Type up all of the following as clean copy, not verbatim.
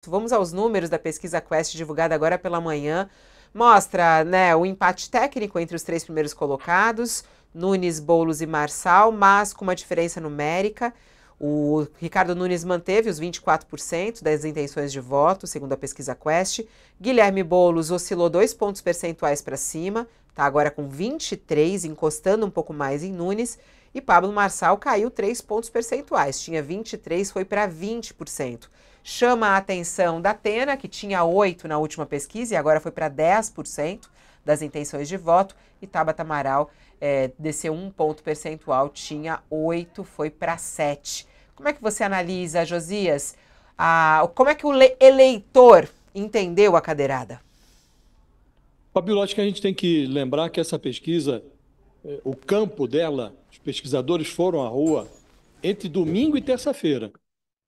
Vamos aos números da pesquisa Quest divulgada agora pela manhã. Mostra, né, o empate técnico entre os três primeiros colocados, Nunes, Boulos e Marçal, mas com uma diferença numérica. O Ricardo Nunes manteve os 24% das intenções de voto, segundo a pesquisa Quest. Guilherme Boulos oscilou 2 pontos percentuais para cima, está agora com 23, encostando um pouco mais em Nunes. E Pablo Marçal caiu 3 pontos percentuais, tinha 23, foi para 20%. Chama a atenção da Atena, que tinha 8 na última pesquisa e agora foi para 10% das intenções de voto. E Tabata Amaral desceu 1 ponto percentual, tinha 8, foi para 7. Como é que você analisa, Josias? Como é que o eleitor entendeu a cadeirada? Fabíola, acho que a gente tem que lembrar que essa pesquisa, o campo dela, os pesquisadores foram à rua entre domingo e terça-feira.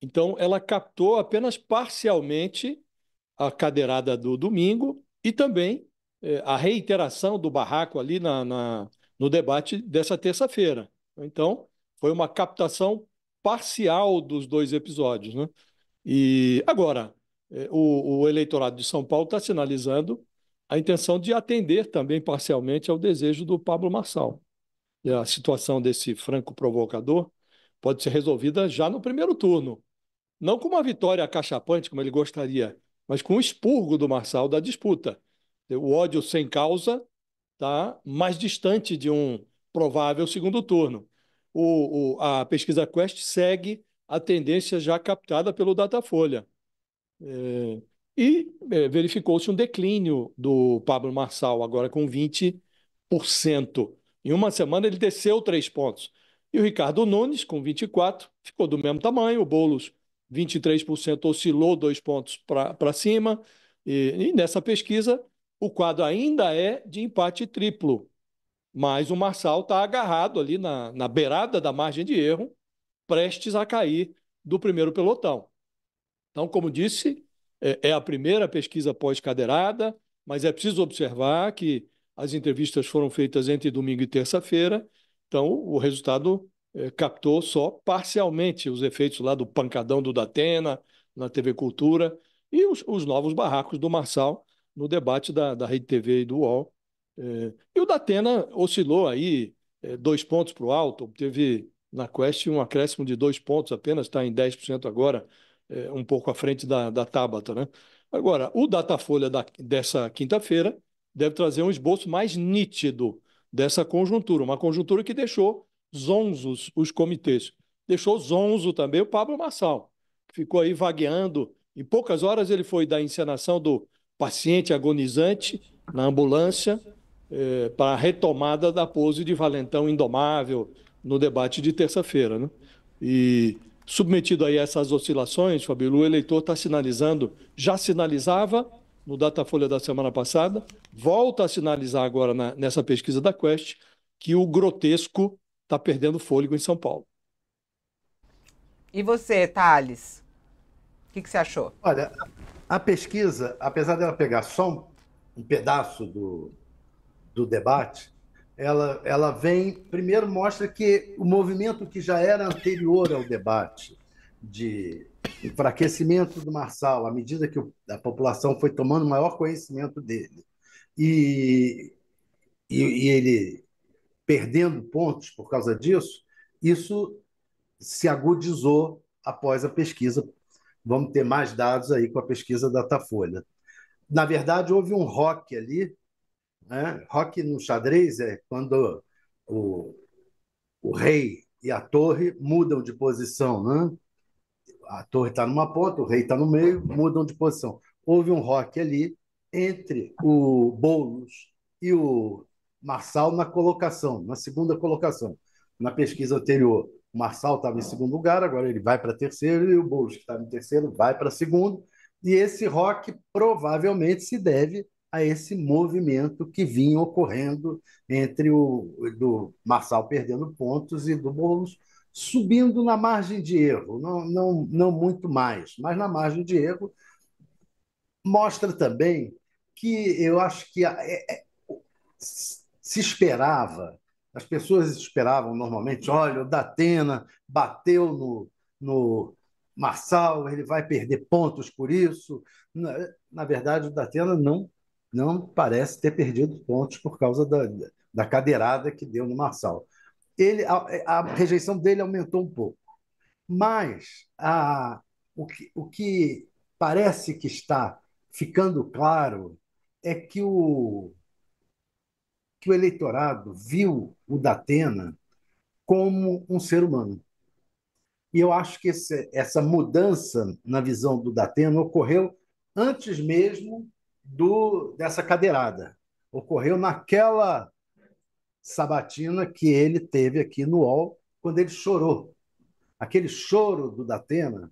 Então, ela captou apenas parcialmente a cadeirada do domingo e também a reiteração do barraco ali no debate dessa terça-feira. Então, foi uma captação parcial dos dois episódios, né? E agora, o eleitorado de São Paulo está sinalizando a intenção de atender também parcialmente ao desejo do Pablo Marçal. E a situação desse franco provocador pode ser resolvida já no primeiro turno. Não com uma vitória acachapante, como ele gostaria, mas com o expurgo do Marçal da disputa. O ódio sem causa está mais distante de um provável segundo turno. A pesquisa Quest segue a tendência já captada pelo Datafolha. Verificou-se um declínio do Pablo Marçal, agora com 20%. Em uma semana ele desceu 3 pontos. E o Ricardo Nunes, com 24%, ficou do mesmo tamanho. O Boulos, 23%, oscilou 2 pontos para cima. E nessa pesquisa, o quadro ainda é de empate triplo. Mas o Marçal está agarrado ali na beirada da margem de erro, prestes a cair do primeiro pelotão. Então, como disse, é a primeira pesquisa pós-cadeirada, mas é preciso observar que as entrevistas foram feitas entre domingo e terça-feira, então o resultado captou só parcialmente os efeitos lá do pancadão do Datena, na TV Cultura, e os novos barracos do Marçal no debate da Rede TV e do UOL. E o Datena oscilou aí 2 pontos para o alto, teve na Quest um acréscimo de 2 pontos apenas, está em 10% agora, um pouco à frente da Tabata, né? Agora, o Datafolha dessa quinta-feira deve trazer um esboço mais nítido dessa conjuntura, uma conjuntura que deixou zonzos os comitês. Deixou zonzo também o Pablo Marçal, que ficou aí vagueando. Em poucas horas ele foi da encenação do paciente agonizante na ambulância para a retomada da pose de valentão indomável no debate de terça-feira, né? E submetido aí a essas oscilações, Fabíola, o eleitor está sinalizando, já sinalizava no Datafolha da semana passada, volta a sinalizar agora nessa pesquisa da Quest, que o grotesco está perdendo fôlego em São Paulo. E você, Thales? O que você achou? Olha, a pesquisa, apesar dela pegar só um pedaço do debate, ela vem, primeiro mostra que o movimento que já era anterior ao debate, de enfraquecimento do Marçal, à medida que a população foi tomando maior conhecimento dele, e, e ele perdendo pontos por causa disso, isso se agudizou após a pesquisa. Vamos ter mais dados aí com a pesquisa da Datafolha. Na verdade, houve um rock ali, né? Rock no xadrez é quando o, o rei e a torre mudam de posição, né? A torre está numa ponta, o rei está no meio, mudam de posição. Houve um rock ali entre o Boulos e o Marçal na colocação, na segunda colocação. Na pesquisa anterior, o Marçal estava em segundo lugar, agora ele vai para terceiro, e o Boulos, que estava em terceiro, vai para segundo. E esse rock provavelmente se deve a esse movimento que vinha ocorrendo entre o do Marçal perdendo pontos e do Boulos subindo na margem de erro, não muito mais, mas na margem de erro. Mostra também que eu acho que se esperava, as pessoas esperavam normalmente, olha, o Datena bateu no Marçal, ele vai perder pontos por isso. Na verdade, o Datena não parece ter perdido pontos por causa da cadeirada que deu no Marçal. A rejeição dele aumentou um pouco, mas o que parece que está ficando claro é que o eleitorado viu o Datena como um ser humano. E eu acho que essa mudança na visão do Datena ocorreu antes mesmo dessa cadeirada. Ocorreu naquela sabatina que ele teve aqui no UOL, quando ele chorou. Aquele choro do Datena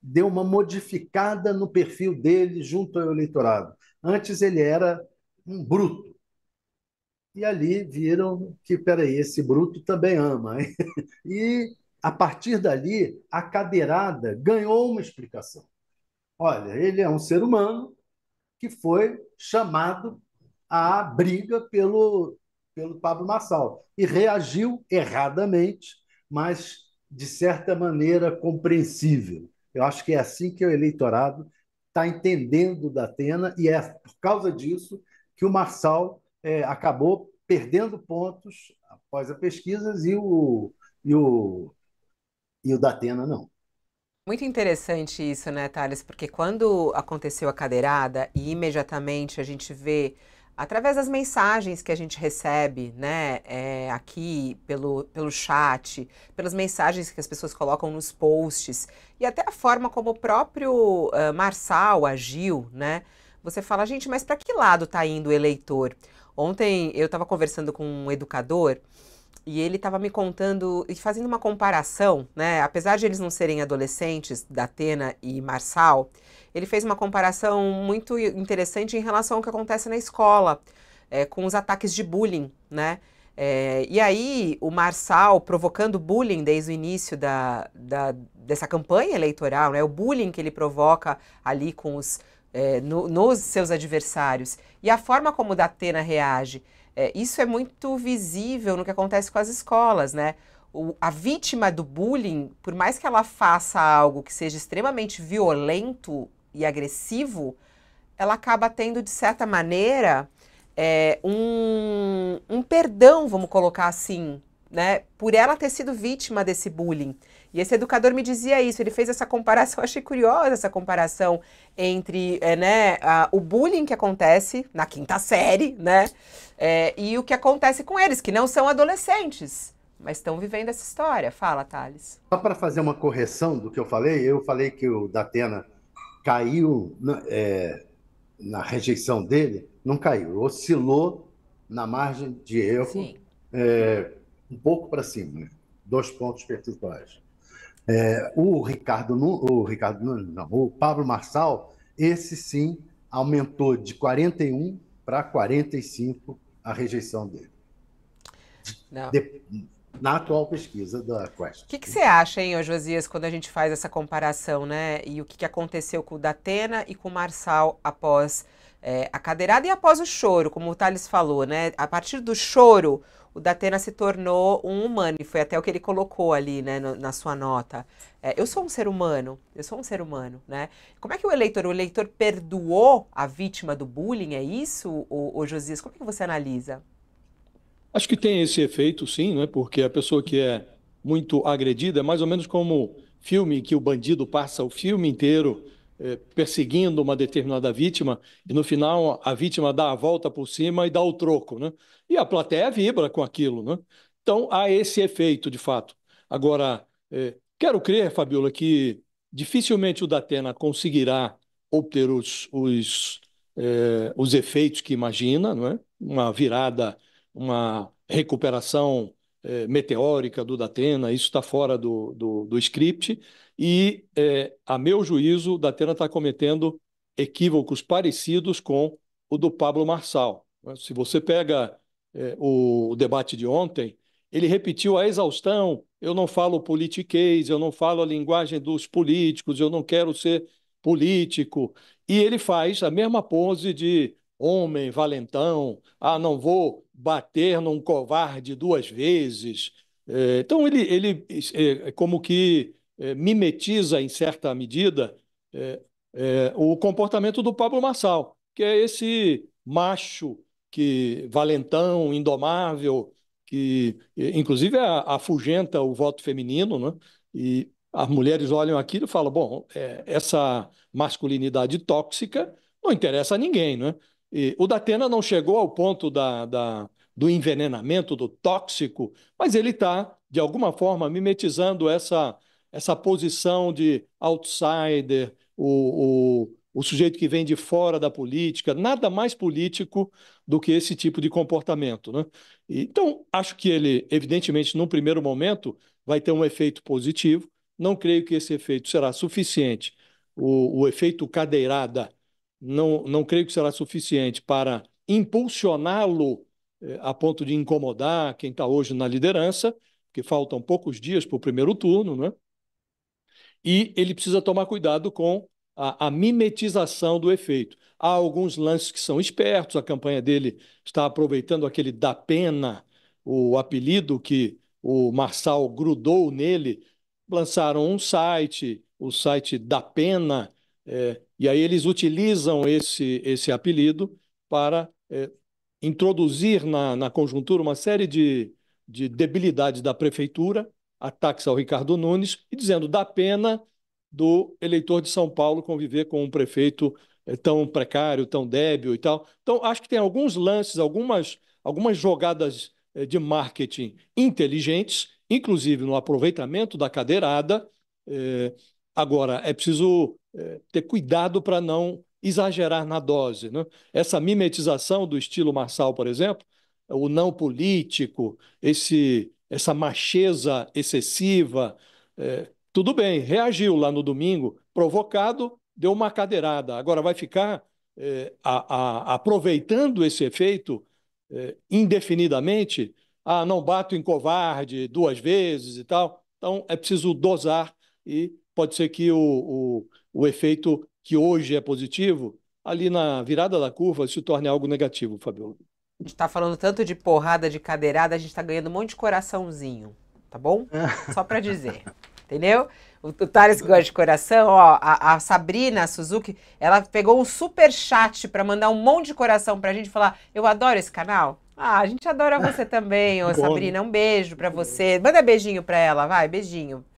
deu uma modificada no perfil dele junto ao eleitorado. Antes ele era um bruto. E ali viram que, peraí, esse bruto também ama. Hein? E, a partir dali, a cadeirada ganhou uma explicação. Olha, ele é um ser humano que foi chamado à briga pelo Pablo Marçal e reagiu erradamente, mas de certa maneira compreensível. Eu acho que é assim que o eleitorado está entendendo da Atena e é por causa disso que o Marçal acabou perdendo pontos após as pesquisas e o, e o Datena não. Muito interessante isso, né, Thales? Porque quando aconteceu a cadeirada e imediatamente a gente vê, através das mensagens que a gente recebe, né, aqui pelo chat, pelas mensagens que as pessoas colocam nos posts, e até a forma como o próprio Marçal agiu, né? Você fala, gente, mas para que lado está indo o eleitor? Ontem eu estava conversando com um educador. E ele estava me contando e fazendo uma comparação, né? Apesar de eles não serem adolescentes, Datena e Marçal, ele fez uma comparação muito interessante em relação ao que acontece na escola, com os ataques de bullying, né? E aí, o Marçal provocando bullying desde o início dessa campanha eleitoral, né? O bullying que ele provoca ali com nos seus adversários. E a forma como o Datena reage. Isso é muito visível no que acontece com as escolas, né? A vítima do bullying, por mais que ela faça algo que seja extremamente violento e agressivo, ela acaba tendo, de certa maneira, um perdão, vamos colocar assim, né? Por ela ter sido vítima desse bullying. E esse educador me dizia isso, ele fez essa comparação, eu achei curiosa essa comparação entre né, o bullying que acontece na quinta série, né? E o que acontece com eles, que não são adolescentes, mas estão vivendo essa história. Fala, Thales. Só para fazer uma correção do que eu falei que o Datena caiu na rejeição dele, não caiu, oscilou na margem de erro, Sim. Um pouco para cima, né? 2 pontos percentuais. O Pablo Marçal, esse sim aumentou de 41 para 45 a rejeição dele. Não. Na atual pesquisa da Quest. O que você acha, hein, ô Josias, quando a gente faz essa comparação, né? E o que aconteceu com o Datena e com o Marçal após a cadeirada e após o choro, como o Thales falou, né? A partir do choro, o Datena se tornou um humano, e foi até o que ele colocou ali, né, na sua nota. Eu sou um ser humano, né? Como é que o eleitor perdoou a vítima do bullying, é isso, ô Josias? Como é que você analisa? Acho que tem esse efeito, sim, né? Porque a pessoa que é muito agredida é mais ou menos como filme que o bandido passa o filme inteiro perseguindo uma determinada vítima e no final a vítima dá a volta por cima e dá o troco, né? E a plateia vibra com aquilo, né? Então há esse efeito, de fato. Agora, quero crer, Fabiola, que dificilmente o Datena conseguirá obter os efeitos que imagina, não é? Uma virada, uma recuperação meteórica do Datena, isso está fora do script, e, a meu juízo, o Datena está cometendo equívocos parecidos com o do Pablo Marçal. Se você pega o debate de ontem, ele repetiu a exaustão: eu não falo politiquês, eu não falo a linguagem dos políticos, eu não quero ser político, e ele faz a mesma pose de homem, valentão, não vou bater num covarde 2 vezes. Então, ele como que mimetiza, em certa medida, o comportamento do Pablo Marçal, que é esse macho valentão, indomável, que inclusive afugenta o voto feminino, né? E as mulheres olham aquilo e falam, bom, essa masculinidade tóxica não interessa a ninguém, né? E o Datena não chegou ao ponto do envenenamento, do tóxico, mas ele está, de alguma forma, mimetizando essa posição de outsider, o sujeito que vem de fora da política, nada mais político do que esse tipo de comportamento, né? Então, acho que ele, evidentemente, num primeiro momento, vai ter um efeito positivo. Não creio que esse efeito será suficiente. O efeito cadeirada, não creio que será suficiente para impulsioná-lo a ponto de incomodar quem está hoje na liderança, porque faltam poucos dias para o primeiro turno, né? E ele precisa tomar cuidado com a mimetização do efeito. Há alguns lances que são espertos, a campanha dele está aproveitando aquele da pena, o apelido que o Marçal grudou nele, lançaram um site, o site da pena, e aí eles utilizam esse apelido para introduzir na conjuntura uma série de debilidades da prefeitura, ataques ao Ricardo Nunes, e dizendo da pena do eleitor de São Paulo conviver com um prefeito tão precário, tão débil e tal. Então, acho que tem alguns lances, algumas jogadas de marketing inteligentes, inclusive no aproveitamento da cadeirada. Agora, é preciso ter cuidado para não exagerar na dose, né? Essa mimetização do estilo Marçal, por exemplo, o não político, essa macheza excessiva, tudo bem, reagiu lá no domingo, provocado, deu uma cadeirada. Agora vai ficar aproveitando esse efeito indefinidamente. Ah, não bato em covarde 2 vezes e tal. Então é preciso dosar e pode ser que o efeito que hoje é positivo, ali na virada da curva, se torne algo negativo, Fabiola. A gente tá falando tanto de porrada, de cadeirada, a gente tá ganhando um monte de coraçãozinho, tá bom? Só pra dizer, entendeu? O Thales que gosta de coração, ó, a Sabrina Suzuki, ela pegou um super chat pra mandar um monte de coração pra gente falar, eu adoro esse canal. Ah, a gente adora você também, ô Sabrina, um beijo pra você. Manda beijinho pra ela, vai, beijinho.